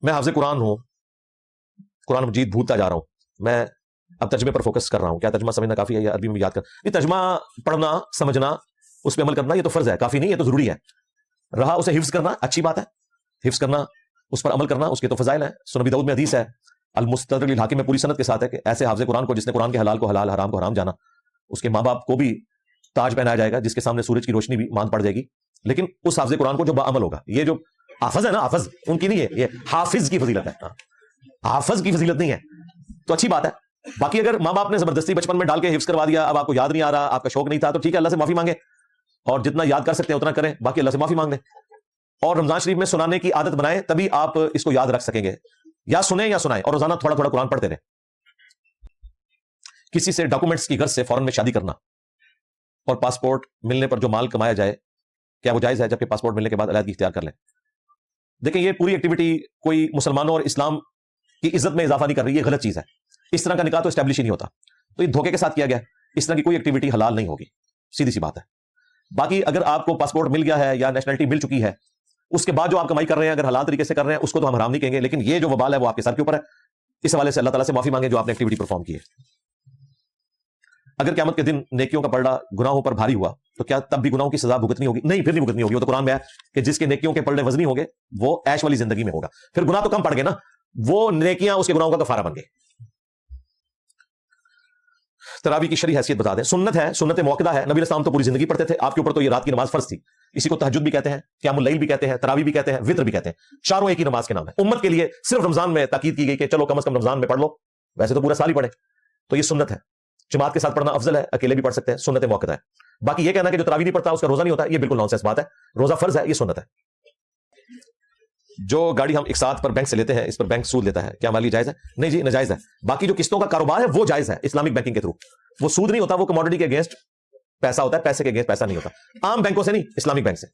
میں حافظ قرآن ہوں, قرآن مجید بھولتا جا رہا ہوں, میں اب ترجمے پر فوکس کر رہا ہوں. کیا ترجمہ سمجھنا کافی ہے یا عربی میں یاد کر؟ یہ ترجمہ پڑھنا, سمجھنا, اس پہ عمل کرنا یہ تو فرض ہے, کافی نہیں, یہ تو ضروری ہے. رہا اسے حفظ کرنا, اچھی بات ہے, حفظ کرنا, اس پر عمل کرنا, اس کے تو فضائل ہیں. سنن ابی داؤد میں حدیث ہے المستدرک للحاکم میں پوری سند کے ساتھ ہے کہ ایسے حافظ قرآن کو جس نے قرآن کے حلال کو حلال, حرام کو حرام جانا, اس کے ماں باپ کو بھی تاج پہنایا جائے گا جس کے سامنے سورج کی روشنی بھی ماند پڑ جائے گی. لیکن اس حافظ قرآن کو جو باعمل ہوگا, یہ جو حافظ ہے نا, حافظ ان کی نہیں ہے, یہ حافظ کی فضیلت ہے, حافظ کی فضیلت نہیں ہے, تو اچھی بات ہے. باقی اگر ماں باپ نے زبردستی بچپن میں ڈال کے حفظ کروا دیا, اب آپ کو یاد نہیں آ رہا, آپ کا شوق نہیں تھا, تو ٹھیک ہے, اللہ سے معافی مانگے اور جتنا یاد کر سکتے ہیں اتنا کریں, باقی اللہ سے معافی مانگ لیں. اور رمضان شریف میں سنانے کی عادت بنائیں, تبھی آپ اس کو یاد رکھ سکیں گے. یا سنیں یا سنائیں, اور روزانہ تھوڑا تھوڑا قرآن پڑھتے رہیں. کسی سے ڈاکومنٹس کی غرض سے فوراً میں شادی کرنا اور پاسپورٹ ملنے پر جو مال کمایا جائے, کیا وہ جائز ہے؟ جبکہ پاسپورٹ ملنے کے بعد علیحدگی اختیار کر لیں. دیکھیں, یہ پوری ایکٹیویٹی کوئی مسلمانوں اور اسلام کی عزت میں اضافہ نہیں کر رہی, یہ غلط چیز ہے. اس طرح کا نکاح تو اسٹیبلش ہی نہیں ہوتا, تو یہ دھوکے کے ساتھ کیا گیا. اس طرح کی کوئی ایکٹیویٹی حلال نہیں ہوگی, سیدھی سی بات ہے. باقی اگر آپ کو پاسپورٹ مل گیا ہے یا نیشنلٹی مل چکی ہے, اس کے بعد جو آپ کمائی کر رہے ہیں اگر حلال طریقے سے کر رہے ہیں, اس کو تو ہم حرام نہیں کہیں گے, لیکن یہ جو وبال ہے وہ آپ کے سر کے اوپر ہے. اس حوالے سے اللہ تعالیٰ سے معافی مانگے جو آپ نے ایکٹیویٹی پرفارم کی ہے. اگر قیامت کے دن نیکیوں کا پلڑا گناہوں پر بھاری ہوا تو کیا تب بھی گناہوں کی سزا بھگتنی ہوگی؟ نہیں, پھر نہیں بھگتنی ہوگی. وہ تو قرآن میں ہے کہ جس کے نیکیوں کے پلڑے وزنی ہوں گے وہ عیش والی زندگی میں ہوگا. پھر گناہ تو کم پڑ گئے نا, وہ نیکیاں اس کے گناہوں کا کفارہ بن گئے. تراویح کی شرعی حیثیت بتا دیں. سنت ہے, سنت موقدہ ہے. نبی علیہ السلام تو پوری زندگی پڑھتے تھے, آپ کے اوپر تو یہ رات کی نماز فرض تھی. اسی کو تہجد بھی کہتے ہیں, قیام اللیل بھی کہتے ہیں, تراویح بھی کہتے ہیں, وطر بھی کہتے ہیں. چاروں ایک ہی نماز کے نام ہے. امت کے لیے صرف رمضان میں تاکید کی گئی کہ چلو کم از کم رمضان میں پڑھ لو, ویسے تو پورا سال ہی پڑھیں. تو یہ سنت ہے. جماعت کے ساتھ پڑھنا افضل ہے, اکیلے بھی پڑھ سکتے ہیں, سنت موقدہ ہے. باقی یہ کہنا کہ جو تراویح نہیں پڑھتا اس کا روزہ نہیں ہوتا, یہ بالکل نانسنس بات ہے. روزہ فرض ہے, یہ سنت ہے. جو گاڑی ہم ایک ساتھ پر بینک سے لیتے ہیں, اس پر بینک سود لیتا ہے, کیا ہمارے لیے جائز ہے؟ نہیں جی, ناجائز ہے. باقی جو قسطوں کا کاروبار ہے وہ جائز ہے اسلامک بینکنگ کے تھرو. وہ سود نہیں ہوتا, وہ کموڈٹی کے اگینسٹ پیسہ ہوتا ہے, پیسے کے اگینسٹ پیسہ نہیں ہوتا. عام بینکوں سے نہیں, اسلامک بینک سے.